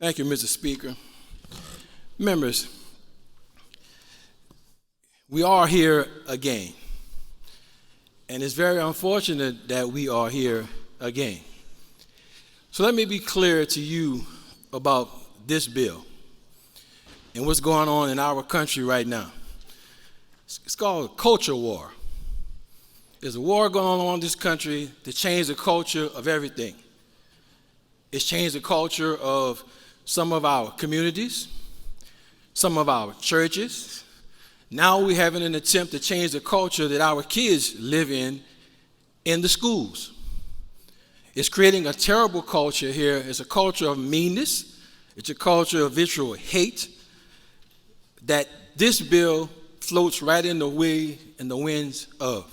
Thank you, Mr. Speaker. Members, we are here again, and it's very unfortunate that we are here again. So let me be clear to you about this bill and what's going on in our country right now. It's called a culture war. There's a war going on in this country to change the culture of everything. It's changed the culture of some of our communities, some of our churches. Now we're having an attempt to change the culture that our kids live in the schools. It's creating a terrible culture here. It's a culture of meanness. It's a culture of vitriol hate that this bill floats right in the way and the winds of.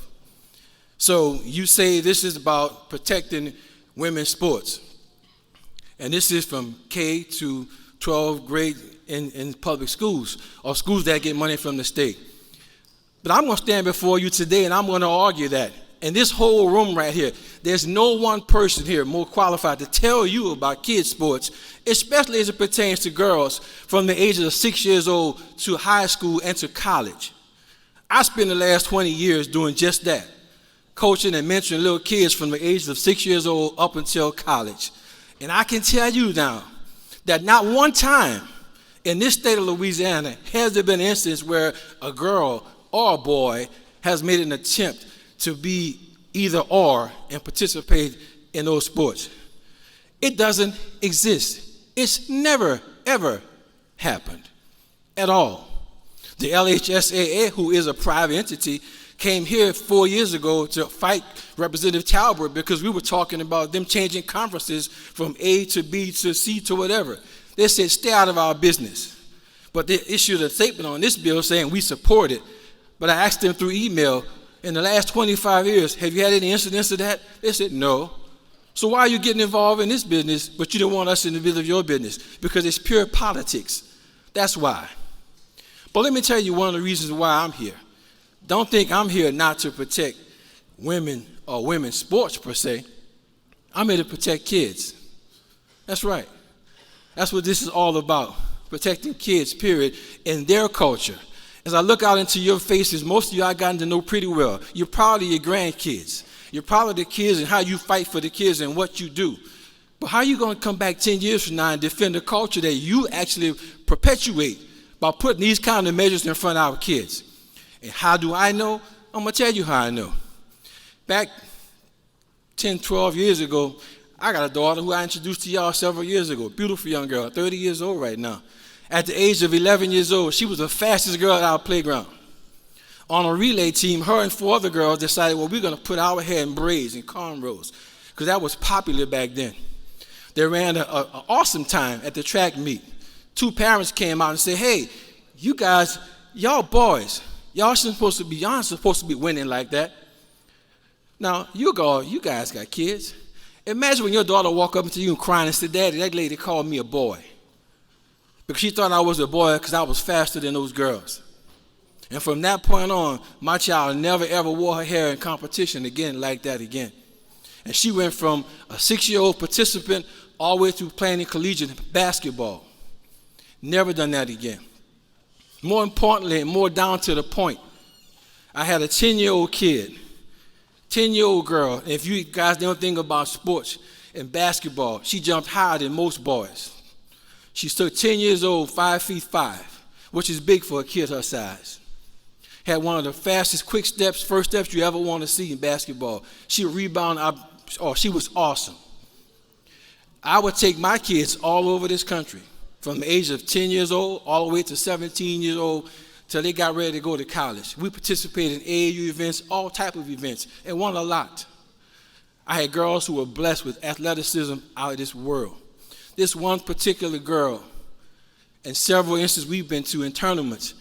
So you say this is about protecting women's sports. And this is from K to 12th grade in public schools or schools that get money from the state. But I'm going to stand before you today and I'm going to argue that in this whole room right here, there's no one person here more qualified to tell you about kids' sports, especially as it pertains to girls from the ages of 6 years old to high school and to college. I spent the last 20 years doing just that, coaching and mentoring little kids from the ages of 6 years old up until college. And I can tell you now that not one time in this state of Louisiana has there been an instance where a girl or a boy has made an attempt to be either or and participate in those sports. It doesn't exist. It's never, ever happened at all. The LHSAA, who is a private entity, came here 4 years ago to fight Representative Talbert because we were talking about them changing conferences from A to B to C to whatever. They said, stay out of our business. But they issued a statement on this bill saying we support it. But I asked them through email, in the last 25 years, have you had any incidents of that? They said, no. So why are you getting involved in this business, but you don't want us in the middle of your business? Because it's pure politics. That's why. But let me tell you one of the reasons why I'm here. Don't think I'm here not to protect women or women's sports per se. I'm here to protect kids. That's right. That's what this is all about, protecting kids, period, in their culture. As I look out into your faces, most of you I've gotten to know pretty well. You're proud of your grandkids. You're proud of the kids and how you fight for the kids and what you do. But how are you going to come back 10 years from now and defend a culture that you actually perpetuate by putting these kind of measures in front of our kids? And how do I know? I'm going to tell you how I know. Back 10, 12 years ago, I got a daughter who I introduced to y'all several years ago, beautiful young girl, 30 years old right now. At the age of 11 years old, she was the fastest girl at our playground. On a relay team, her and 4 other girls decided, well, we're going to put our hair in braids and cornrows, because that was popular back then. They ran an awesome time at the track meet. 2 parents came out and said, hey, you guys, y'all boys, y'all aren't supposed to be winning like that. Now, you guys got kids. Imagine when your daughter walk up to you and crying and say, Daddy, that lady called me a boy. Because she thought I was a boy because I was faster than those girls. And from that point on, my child never ever wore her hair in competition again like that again. And she went from a 6-year-old participant all the way to playing in collegiate basketball. Never done that again. More importantly, and more down to the point, I had a 10-year-old kid, 10-year-old girl. And if you guys know anything about sports and basketball, she jumped higher than most boys. She's still 10 years old, 5'5", which is big for a kid her size. Had one of the fastest quick steps, first steps you ever want to see in basketball. She would rebound, she was awesome. I would take my kids all over this country, from the age of 10 years old all the way to 17 years old till they got ready to go to college. We participated in AAU events, all type of events, and won a lot. I had girls who were blessed with athleticism out of this world. This one particular girl, and several instances we've been to in tournaments,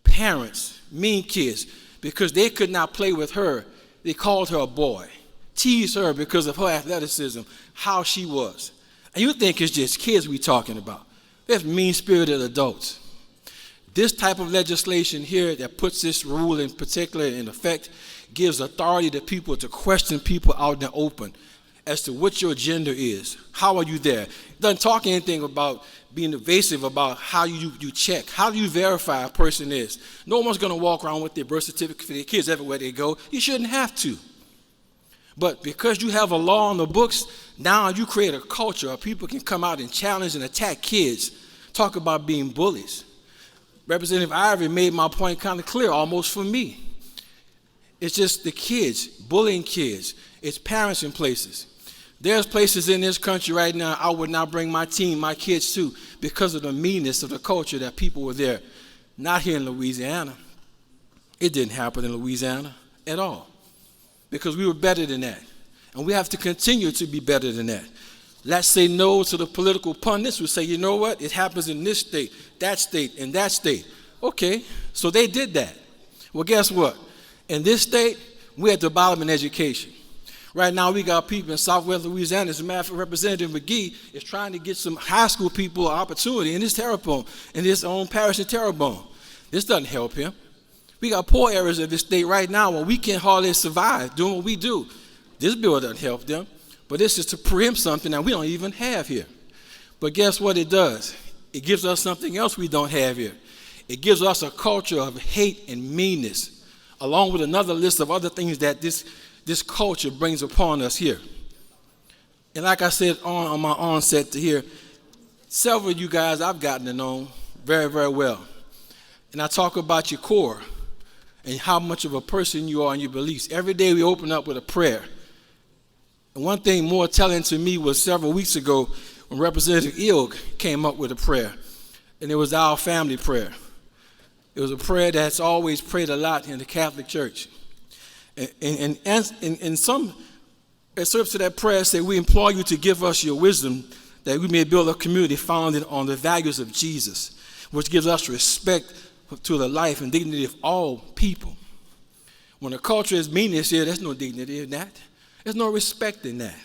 parents, mean kids, because they could not play with her, they called her a boy, teased her because of her athleticism, how she was. And you think it's just kids we talking about. There's mean-spirited adults. This type of legislation here that puts this rule in particular in effect gives authority to people to question people out in the open. as to what your gender is. How are you there? It doesn't talk anything about being evasive about how you check. How do you verify a person is? No one's going to walk around with their birth certificate for their kids everywhere they go. You shouldn't have to. But because you have a law on the books, now you create a culture where people can come out and challenge and attack kids, talk about being bullies. Representative Ivory made my point kind of clear almost for me. It's just the kids, bullying kids. It's parents in places. There's places in this country right now I would not bring my team, my kids to, because of the meanness of the culture that people were there. Not here in Louisiana. It didn't happen in Louisiana at all, because we were better than that. And we have to continue to be better than that. Let's say no to the political pundits who say, you know what, it happens in this state, and that state. Okay, so they did that. Well, guess what? In this state, we're at the bottom in education. Right now, we got people in Southwest Louisiana. As a matter of fact, Representative McGee is trying to get some high school people an opportunity in his Terrebonne, in his own parish in Terrebonne. This doesn't help him. We got poor areas of this state right now where we can't hardly survive doing what we do. This bill doesn't help them, but this is to preempt something that we don't even have here. But guess what it does? It gives us something else we don't have here. It gives us a culture of hate and meanness, along with another list of other things that this culture brings upon us here. And like I said on my onset to here, several of you guys I've gotten to know very, very well. And I talk about your core and how much of a person you are in your beliefs. Every day we open up with a prayer. And one thing more telling to me was several weeks ago when Representative Ilg came up with a prayer. And it was our family prayer. It was a prayer that's always prayed a lot in the Catholic Church. And some excerpts to that prayer say, we implore you to give us your wisdom that we may build a community founded on the values of Jesus, which gives us respect to the life and dignity of all people. When a culture is meanness here, there's no dignity in that. There's no respect in that.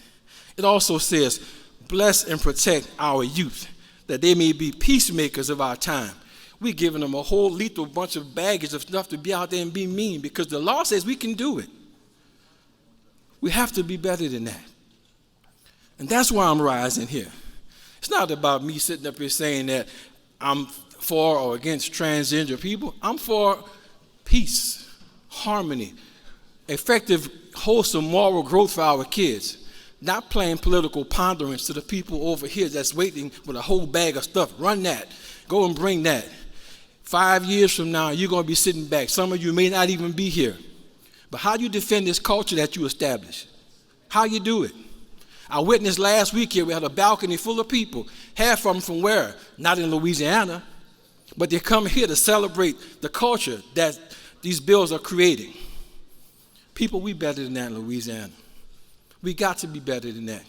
It also says, bless and protect our youth, that they may be peacemakers of our time. We're giving them a whole lethal bunch of baggage of stuff to be out there and be mean, because the law says we can do it. We have to be better than that. And that's why I'm rising here. It's not about me sitting up here saying that I'm for or against transgender people. I'm for peace, harmony, effective, wholesome moral growth for our kids. Not playing political ponderance to the people over here that's waiting with a whole bag of stuff. Run that. Go and bring that. 5 years from now, you're going to be sitting back. Some of you may not even be here. But how do you defend this culture that you established? How you do it? I witnessed last week here, we had a balcony full of people. Half of them from where? Not in Louisiana. But they come here to celebrate the culture that these bills are creating. People, we better than that in Louisiana. We got to be better than that.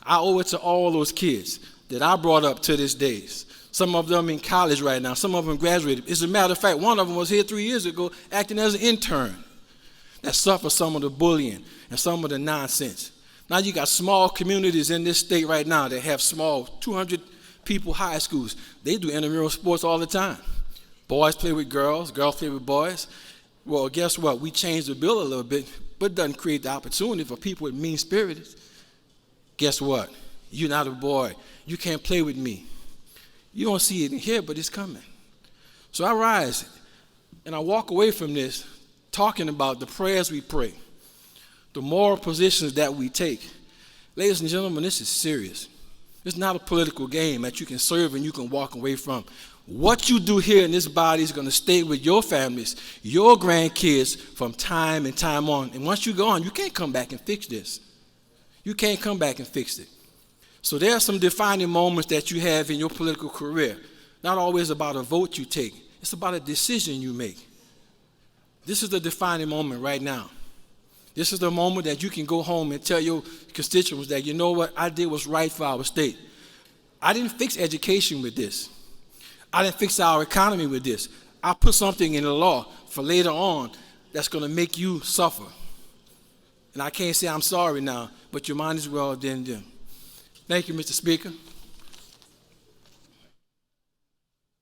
I owe it to all those kids that I brought up to this day. Some of them in college right now. Some of them graduated. As a matter of fact, one of them was here 3 years ago acting as an intern that suffered some of the bullying and some of the nonsense. Now you got small communities in this state right now that have small 200 people high schools. They do intramural sports all the time. Boys play with girls, girls play with boys. Well, guess what? We changed the bill a little bit, but it doesn't create the opportunity for people with mean spirits. Guess what? You're not a boy. You can't play with me. You don't see it in here, but it's coming. So I rise and I walk away from this talking about the prayers we pray, the moral positions that we take. Ladies and gentlemen, this is serious. It's not a political game that you can serve and you can walk away from. What you do here in this body is going to stay with your families, your grandkids from time and time on. And once you go on, you can't come back and fix this. You can't come back and fix it. So there are some defining moments that you have in your political career. Not always about a vote you take. It's about a decision you make. This is the defining moment right now. This is the moment that you can go home and tell your constituents that, you know what, I did what's right for our state. I didn't fix education with this. I didn't fix our economy with this. I put something in the law for later on that's going to make you suffer. And I can't say I'm sorry now, but you might as well then. Thank you, Mr. Speaker.